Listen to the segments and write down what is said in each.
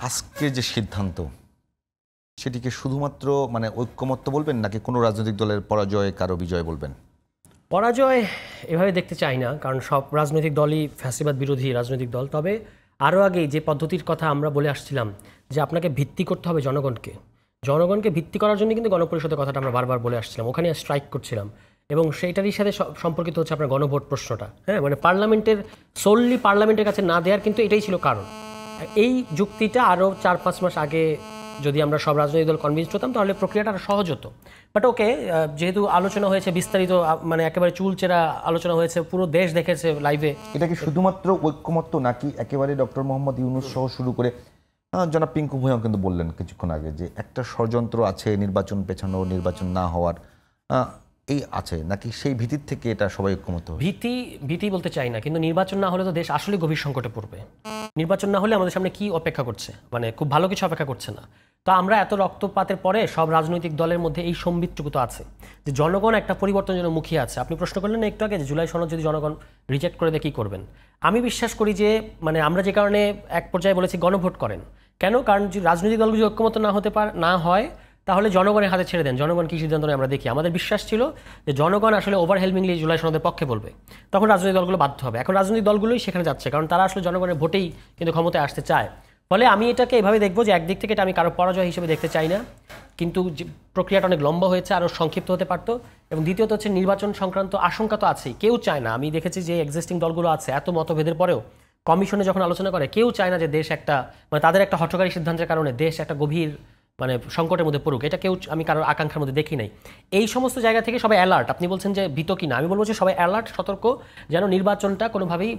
আজকের যে সিদ্ধান্ত সেটিকে শুধুমাত্র মানে ঐক্যমত্য বলবেন নাকি কোনো রাজনৈতিক দলের পরাজয় কারো বিজয় বলবেন? পরাজয় এভাবে দেখতে চাই না, কারণ সব রাজনৈতিক দলই ফ্যাসিবাদ বিরোধী রাজনৈতিক দল। তবে আরও আগে যে পদ্ধতির কথা আমরা বলে আসছিলাম যে আপনাকে ভিত্তি করতে হবে জনগণকে ভিত্তি করার জন্য কিন্তু গণপরিষদের কথাটা আমরা বারবার বলে আসছিলাম, ওখানে স্ট্রাইক করছিলাম। এবং সেইটারই সাথে সম্পর্কিত হচ্ছে আপনার গণভোট প্রশ্নটা। হ্যাঁ, মানে পার্লামেন্টের কাছে না দেওয়ার কিন্তু এটাই ছিল কারণ। এই যুক্তিটা আরও 4-5 মাস আগে যদি আমরা সব রাজনৈতিক দল কনভিন্স হতাম তাহলে প্রক্রিয়াটা আরও সহজ হতো। বাট ওকে, যেহেতু আলোচনা হয়েছে বিস্তারিত, মানে একেবারে চুলচেরা আলোচনা হয়েছে, পুরো দেশ দেখেছে লাইভে। এটা কি শুধুমাত্র ঐক্যমত্য নাকি একেবারে ডক্টর মোহাম্মদ ইউনূস সহ শুরু করে জনাব পিঙ্কু ভূঁইয়া কিন্তু বললেন কিছুক্ষণ আগে যে একটা ষড়যন্ত্র আছে নির্বাচন পেছানো, নির্বাচন না হওয়ার এই আছে, নাকি সেই ভীতির থেকে এটা সবাই ঐক্যমত্য? ভীতি বলতে চাই না, কিন্তু নির্বাচন না হলে তো দেশ আসলে গভীর সংকটে পড়বে। নির্বাচন না হলে আমাদের সামনে কি অপেক্ষা করছে, মানে খুব ভালো কিছু অপেক্ষা করছে না। তো আমরা এত রক্তপাতের পরে সব রাজনৈতিক দলের মধ্যে এই সম্বিতটুকু তো আছে যে জনগণ একটা পরিবর্তন যেন মুখিয়ে আছে। আপনি প্রশ্ন করলেন না একটু আগে যে জুলাই সনদ যদি জনগণ রিজেক্ট করে দেয় কী করবেন। আমি বিশ্বাস করি যে মানে আমরা যে কারণে এক পর্যায়ে বলেছি গণভোট করেন, কেন? কারণ যে রাজনৈতিক দলগুলো যদি ঐক্যমত না হয় তাহলে জনগণের হাতে ছেড়ে দেন, জনগণ কী সিদ্ধান্ত নেয় আমরা দেখি। আমাদের বিশ্বাস ছিল যে জনগণ আসলে ওভারহেলমিংলি জুলাই সনদের পক্ষে বলবে, তখন রাজনৈতিক দলগুলো বাধ্য হবে। এখন রাজনৈতিক দলগুলোই সেখানে যাচ্ছে, কারণ তারা আসলে জনগণের ভোটেই কিন্তু ক্ষমতায় আসতে চায়। ফলে আমি এটাকে এভাবে দেখবো যে একদিক থেকে এটা আমি কারো পরাজয় হিসেবে দেখতে চাই না, কিন্তু প্রক্রিয়াটা অনেক লম্বা হয়েছে, আরও সংক্ষিপ্ত হতে পারতো। এবং দ্বিতীয়ত হচ্ছে নির্বাচন সংক্রান্ত আশঙ্কা তো আছেই, কেউ চায় না। আমি দেখেছি যে এক্সিস্টিং দলগুলো আছে এত মতভেদের পরেও কমিশনে যখন আলোচনা করে কেউ চায় না যে দেশ একটা মানে তাদের একটা হঠকারী সিদ্ধান্তের কারণে দেশ একটা গভীর মানে সংকটের মধ্যে পড়ুক, এটা কেউ আমি কারোর আকাঙ্ক্ষার মধ্যে দেখি নাই। এই সমস্ত জায়গা থেকে সবাই অ্যালার্ট। আপনি বলছেন যে ভীত কিনা, আমি বলবো যে সবাই অ্যালার্ট, সতর্ক, যেন নির্বাচনটা কোনোভাবেই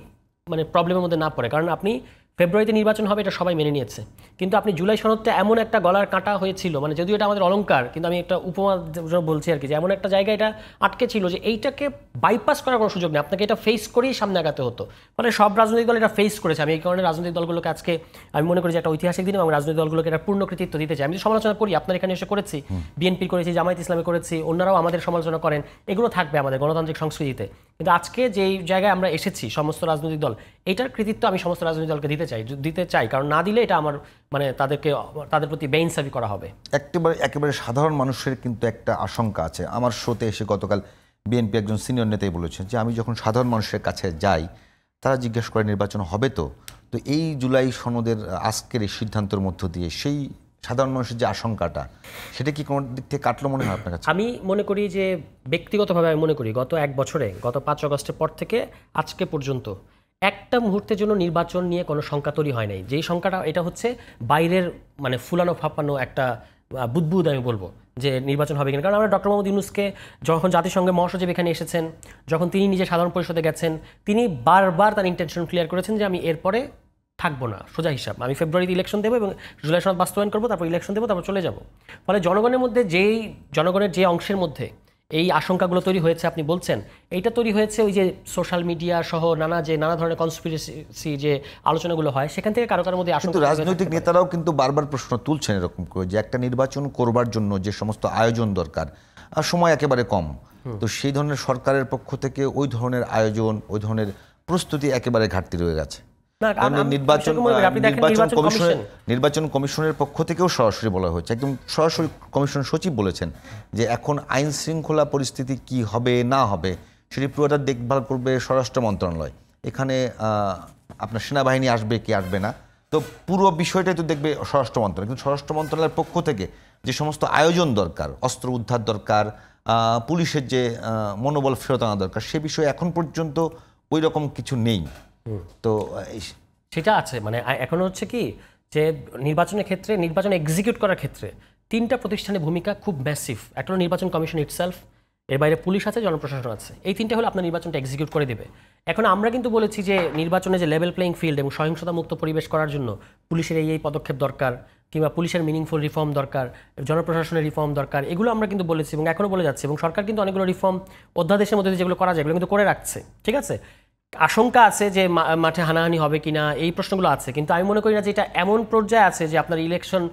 মানে প্রবলেমের মধ্যে না পড়ে। কারণ আপনি ফেব্রুয়ারিতে নির্বাচন হবে এটা সবাই মেনে নিয়েছে, কিন্তু আপনি জুলাই সনদটা এমন একটা গলার কাঁটা হয়েছিল, মানে যদিও এটা আমাদের অলংকার, কিন্তু আমি একটা উপমা বলছি আর কি, যে এমন একটা জায়গায় এটা আটকে ছিল যে এইটাকে বাইপাস করার কোনো সুযোগ নেই, আপনাকে এটা ফেস করেই সামনে আগাতে হতো। ফলে সব রাজনৈতিক দল এটা ফেস করেছে। আমি এই কারণে রাজনৈতিক দলগুলোকে আজকে আমি মনে করি যে একটা ঐতিহাসিক দিন এবং রাজনৈতিক দলগুলোকে এটা পূর্ণ কৃতিত্ব দিতে চাই। আমি সমালোচনা করি, আপনার এখানে এসে করেছি, বিএনপি করেছি, জামায়াত ইসলামে করেছি, অন্যরাও আমাদের সমালোচনা করেন, এগুলো থাকবে আমাদের গণতান্ত্রিক সংস্কৃতিতে। কিন্তু আজকে যেই জায়গায় আমরা এসেছি সমস্ত রাজনৈতিক দল, এইটার কৃতিত্ব আমি সমস্ত রাজনৈতিক দলকে দিতে চাই, কারণ না দিলে এটা আমার মানে তাদের প্রতি বেইনসাফি করা হবে। একেবারে সাধারণ মানুষের কিন্তু একটা আশঙ্কা আছে। আমার শোতে এসে গতকাল বিএনপি একজন সিনিয়র নেতাই বলেছেন যে আমি যখন সাধারণ মানুষের কাছে যাই তারা জিজ্ঞেস করে নির্বাচন হবে তো এই জুলাই সনদের আজকের এই সিদ্ধান্তের মধ্য দিয়ে সেই সাধারণ মানুষের যে আশঙ্কাটা সেটা কি কোনো দিক থেকে কাটলো মনে হয় আপনার কাছে? আমি মনে করি যে ব্যক্তিগতভাবে আমি মনে করি গত 1 বছরে, গত 5 আগস্টের পর থেকে আজকে পর্যন্ত একটা মুহূর্তের জন্য নির্বাচন নিয়ে কোনো শঙ্কা তৈরি হয় নাই। যেই শঙ্কাটা এটা হচ্ছে বাইরের মানে ফুলানো ফাঁপানো একটা বুদবুদ আমি বলবো যে নির্বাচন হবে কিনা। কারণ আমরা ডক্টর মোহাম্মদ ইউনূসকে যখন জাতিসংঘের মহাসচিব এখানে এসেছেন, যখন তিনি নিজে সাধারণ পরিষদে গেছেন, তিনি বারবার তার ইন্টেনশন ক্লিয়ার করেছেন যে আমি এরপরে থাকবো না। সোজা হিসাব, আমি ফেব্রুয়ারিতে ইলেকশন দেবো এবং জুলাই সনদ বাস্তবায়ন করবো, তারপর ইলেকশন দেবো, তারপর চলে যাব। ফলে জনগণের যে অংশের মধ্যে এই আশঙ্কাগুলো তৈরি হয়েছে আপনি বলছেন, এইটা তৈরি হয়েছে ওই যে সোশ্যাল মিডিয়া সহ নানা ধরনের কনস্পিরেসি যে আলোচনাগুলো হয় সেখান থেকে কারো মধ্যে আশঙ্কা। রাজনৈতিক নেতারাও কিন্তু বারবার প্রশ্ন তুলছেন এরকম করে যে একটা নির্বাচন করবার জন্য যে সমস্ত আয়োজন দরকার আর সময় একেবারে কম, তো সেই ধরনের সরকারের পক্ষ থেকে ওই ধরনের আয়োজন, ওই ধরনের প্রস্তুতি একেবারে ঘাটতি রয়ে গেছে। নির্বাচন কমিশনের পক্ষ থেকেও সরাসরি বলা হয়েছে, একদম সরাসরি কমিশন সচিব বলেছেন যে এখন আইন শৃঙ্খলা পরিস্থিতি কি হবে না হবে সেটি পুরোটা দেখভাল করবে স্বরাষ্ট্র মন্ত্রণালয়। এখানে আপনার সেনাবাহিনী আসবে কি আসবে না, তো পুরো বিষয়টাই তো দেখবে স্বরাষ্ট্র মন্ত্রণালয়। কিন্তু স্বরাষ্ট্র মন্ত্রণালয়ের পক্ষ থেকে যে সমস্ত আয়োজন দরকার, অস্ত্র উদ্ধার দরকার, পুলিশের যে মনোবল ফেরত আনা দরকার, সে বিষয়ে এখন পর্যন্ত ওই রকম কিছু নেই। তো সেটা আছে, মানে এখন হচ্ছে কি যে নির্বাচনের ক্ষেত্রে, নির্বাচন এক্সিকিউট করার ক্ষেত্রে 3টা প্রতিষ্ঠানের ভূমিকা খুব ম্যাসিভ। একটা হলো নির্বাচন কমিশন ইটসেলফ, এর বাইরে পুলিশ আছে, জনপ্রশাসন আছে। এই 3টে হলো আপনার নির্বাচনটা এক্সিকিউট করে দেবে। এখন আমরা কিন্তু বলেছি যে নির্বাচনে যে লেভেল প্লেইং ফিল্ড এবং সহিংসতা মুক্ত পরিবেশ করার জন্য পুলিশের এই পদক্ষেপ দরকার, কিংবা পুলিশের মিনিংফুল রিফর্ম দরকার, জনপ্রশাসনের রিফর্ম দরকার, এগুলো আমরা কিন্তু বলেছি এবং এখনও বলে যাচ্ছি। এবং সরকার কিন্তু অনেকগুলো রিফর্ম অধ্যাদেশের মধ্যে যেগুলো করা যায় এগুলো কিন্তু করে রাখছে, ঠিক আছে। আশঙ্কা আছে যে মাঠে হানাহানি হবে কিনা, এই প্রশ্নগুলো আছে, কিন্তু আমি মনে করি না যে এটা এমন পর্যায়ে আছে যে আপনার ইলেকশন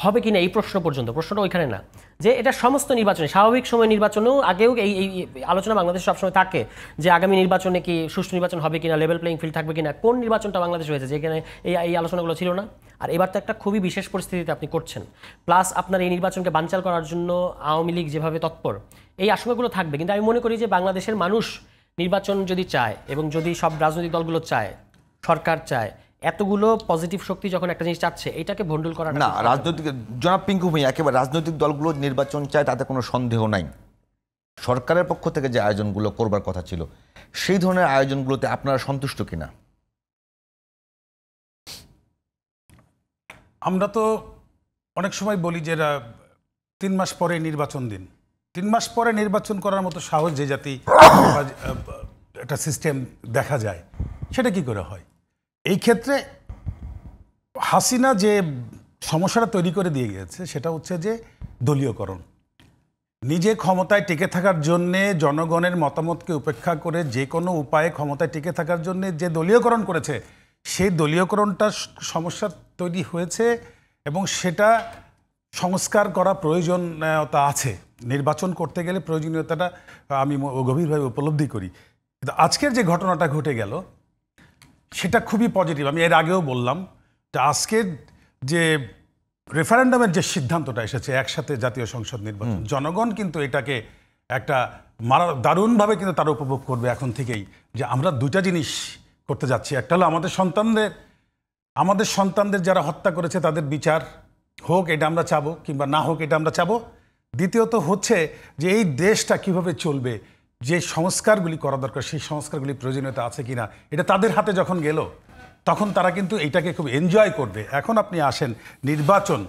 হবে কিনা এই প্রশ্ন পর্যন্ত, প্রশ্নটা ওইখানে না, যে এটা সমস্ত নির্বাচনে, স্বাভাবিক সময় নির্বাচনেও আগেও এই আলোচনা বাংলাদেশ সবসময় থাকে যে আগামী নির্বাচনে কি সুষ্ঠু নির্বাচন হবে কিনা, লেভেল প্লেইং ফিল্ড থাকবে কিনা। কোন নির্বাচনটা বাংলাদেশ হয়েছে যেখানে এই আলোচনাগুলো ছিল না? আর এবার তো একটা খুবই বিশেষ পরিস্থিতিতে আপনি করছেন, প্লাস আপনার এই নির্বাচনকে বানচাল করার জন্য আওয়ামী লীগ যেভাবে তৎপর, এই আশঙ্কাগুলো থাকবে। কিন্তু আমি মনে করি যে বাংলাদেশের মানুষ নির্বাচন যদি চায় এবং যদি সব রাজনৈতিক দলগুলো চায়, সরকার চায়, এতগুলো পজিটিভ শক্তি যখন একটা জিনিস চাচ্ছে, এটাকে ভন্ডুল করা না, রাজনৈতিক জনাব পিঙ্কু ভূঁইয়া, একেবারে রাজনৈতিক দলগুলো নির্বাচন চায় তাতে কোনো সন্দেহ নাই। সরকারের পক্ষ থেকে যে আয়োজনগুলো করবার কথা ছিল সেই ধরনের আয়োজনগুলোতে আপনারা সন্তুষ্ট কিনা? আমরা তো অনেক সময় বলি যে 3 মাস পরে নির্বাচন দিন। 3 মাস পরে নির্বাচন করার মতো সাহস যে জাতি একটা সিস্টেম দেখা যায়, সেটা কি করে হয়? এই ক্ষেত্রে হাসিনা যে সমস্যাটা তৈরি করে দিয়ে গেছে সেটা হচ্ছে যে দলীয়করণ। নিজে ক্ষমতায় টিকে থাকার জন্যে জনগণের মতামতকে উপেক্ষা করে যে কোনো উপায়ে ক্ষমতায় টিকে থাকার জন্য যে দলীয়করণ করেছে, সেই দলীয়করণটা সমস্যা তৈরি হয়েছে এবং সেটা সংস্কার করা প্রয়োজনীয়তা আছে। নির্বাচন করতে গেলে প্রয়োজনীয়তাটা আমি গভীরভাবে উপলব্ধি করি। কিন্তু আজকের যে ঘটনাটা ঘটে গেল সেটা খুবই পজিটিভ। আমি এর আগেও বললাম যে আজকের যে রেফারেন্ডামের যে সিদ্ধান্তটা এসেছে একসাথে জাতীয় সংসদ নির্বাচন, জনগণ কিন্তু এটাকে একটা দারুণভাবে কিন্তু তারা উপভোগ করবে এখন থেকেই, যে আমরা দুইটা জিনিস করতে যাচ্ছি। একটা হলো আমাদের সন্তানদের যারা হত্যা করেছে তাদের বিচার হোক, এটা আমরা চাবো, কিংবা না হোক এটা আমরা চাবো। দ্বিতীয়ত হচ্ছে যে এই দেশটা কিভাবে চলবে, যে সংস্কারগুলি করা দরকার সেই সংস্কারগুলি প্রয়োজনীয়তা আছে কিনা, এটা তাদের হাতে যখন গেল তখন তারা কিন্তু এইটাকে খুব এনজয় করবে। এখন আপনি আসেন নির্বাচন,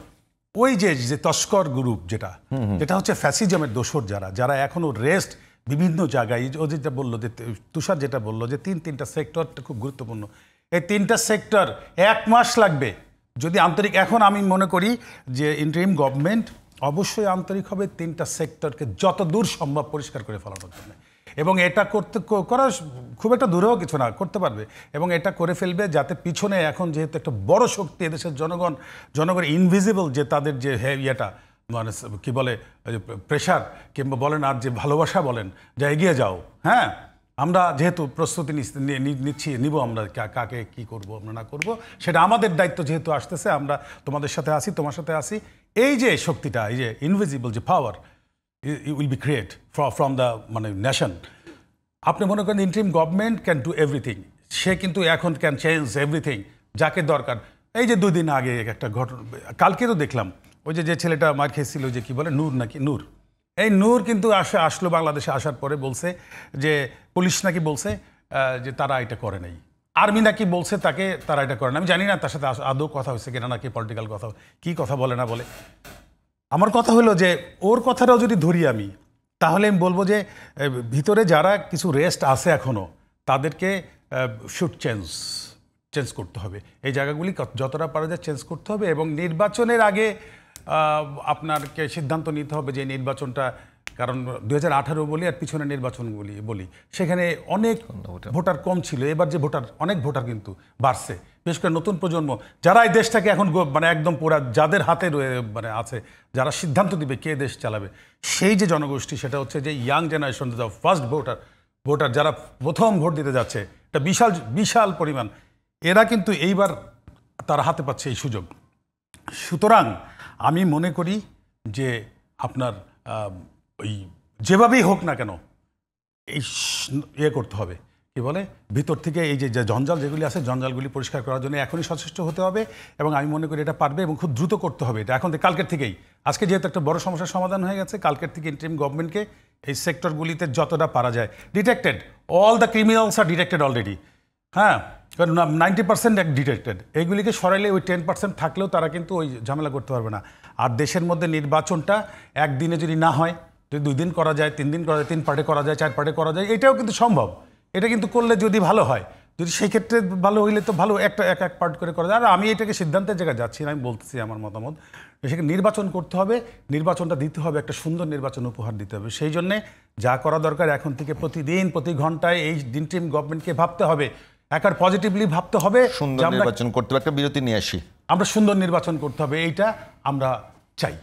ওই যে তস্কর গ্রুপ যেটা হচ্ছে ফ্যাসিজমের দোসর, যারা এখনো রেস্ট বিভিন্ন জায়গায়, ও যেটা বললো যে তুষার যেটা বললো যে তিনটা সেক্টরটা খুব গুরুত্বপূর্ণ, এই 3টা সেক্টর 1 মাস লাগবে যদি আন্তরিক। এখন আমি মনে করি যে ইন্টারিম গভর্নমেন্ট অবশ্যই আন্তরিক হবে 3টা সেক্টরকে যত দূর সম্ভব পরিষ্কার করে ফেলানোর জন্য, এবং এটা করা খুব একটা দূরেও কিছু না, করতে পারবে এবং এটা করে ফেলবে, যাতে পিছনে এখন যেহেতু একটা বড় শক্তি এদেশের জনগণ ইনভিজিবল, যে তাদের যে ইয়েটা মানে কি বলে প্রেশার কিংবা বলেন আর যে ভালোবাসা বলেন, যা এগিয়ে যাও, হ্যাঁ আমরা যেহেতু প্রস্তুতি নিব আমরা কাকে কি করব আমরা না করব সেটা আমাদের দায়িত্ব যেহেতু আসতেছে, আমরা তোমাদের সাথে আসি, তোমার সাথে আসি। এই যে শক্তিটা, এই যে ইনভিজিবল যে power will be create from the মানে নেশন। আপনি মনে করেন interim government can do everything, সে কিন্তু এখন ক্যান চেঞ্জ এভরিথিং যাকে দরকার। এই যে 2 দিন আগে একটা ঘটনা, কালকে তো দেখলাম ওই যে ছেলেটা মার খেয়েছিল, যে কি বলে নূর, এই নূর কিন্তু আসলো বাংলাদেশে, আসার পরে বলছে যে পুলিশ নাকি বলছে যে তারা এটা করে নাই, আর্মি নাকি বলছে তারা এটা করে না। আমি জানি না তার সাথে আদৌ কথা হয়েছে কিনা, নাকি পলিটিক্যাল কথা, কি কথা বলে না বলে। আমার কথা হলো যে ওর কথাটাও যদি ধরি আমি, তাহলে আমি বলবো যে ভিতরে যারা কিছু রেস্ট আছে এখনও, তাদেরকে শুড চেঞ্জ করতে হবে। এই জায়গাগুলি যতটা পারা যায় চেঞ্জ করতে হবে, এবং নির্বাচনের আগে আপনারকে সিদ্ধান্ত নিতে হবে যে নির্বাচনটা, কারণ 2018 বলি আর পিছনের নির্বাচনগুলি বলি, সেখানে অনেক ভোটার কম ছিল। এবার যে অনেক ভোটার কিন্তু বাড়ছে, বিশেষ করে নতুন প্রজন্ম, যারা এই দেশটাকে এখন মানে একদম পুরা যাদের হাতে মানে আছে, যারা সিদ্ধান্ত দিবে কে দেশ চালাবে, সেই যে জনগোষ্ঠী, সেটা হচ্ছে যে ইয়াং জেনারেশন, ফার্স্ট ভোটার যারা প্রথম ভোট দিতে যাচ্ছে, এটা বিশাল পরিমাণ, এরা কিন্তু এইবার তারা হাতে পাচ্ছে এই সুযোগ। সুতরাং আমি মনে করি যে আপনার ওই যেভাবেই হোক না কেন এই করতে হবে, কি বলে ভিতর থেকে এই যে জঞ্জাল যেগুলি আছে, জঞ্জালগুলি পরিষ্কার করার জন্য এখনই সচেষ্ট হতে হবে, এবং আমি মনে করি এটা পারবে এবং খুব দ্রুত করতে হবে এটা এখন থেকে, কালকের থেকেই। আজকে যেহেতু একটা বড় সমস্যার সমাধান হয়ে গেছে, কালকের থেকে ইন্টারিম গভর্নমেন্টকে এই সেক্টরগুলিতে যতটা পারা যায় ডিটেক্টেড, অল দ্য ক্রিমিনালস আর ডিটেক্টেড অলরেডি, হ্যাঁ, কারণ 90% ডিটেক্টেড, এইগুলিকে সরাইলে ওই 10% থাকলেও তারা কিন্তু ওই ঝামেলা করতে পারবে না। আর দেশের মধ্যে নির্বাচনটা একদিনে যদি না হয়, যদি 2 দিন করা যায়, 3 দিন করা যায়, 3 পার্টে করা যায়, 4 পার্টে করা যায়, এটাও কিন্তু সম্ভব। এটা কিন্তু করলে যদি ভালো হয়, যদি সেই ক্ষেত্রে ভালো হইলে তো ভালো, এক পার্ট করে করা যায়। আর আমি এটাকে সিদ্ধান্তের জায়গায় যাচ্ছি না, আমি বলতেছি আমার মতামত, সেখানে নির্বাচন করতে হবে, নির্বাচনটা দিতে হবে, একটা সুন্দর নির্বাচন উপহার দিতে হবে। সেই জন্যে যা করা দরকার এখন থেকে প্রতিদিন প্রতি ঘন্টায় এই ইন্টারিম গভর্নমেন্টকে ভাবতে হবে, একার পজিটিভলি ভাবতে হবে, সুন্দর নির্বাচন করতে হবে। একটা বিরতি নিয়ে আসি। আমরা সুন্দর নির্বাচন করতে হবে, এইটা আমরা চাই।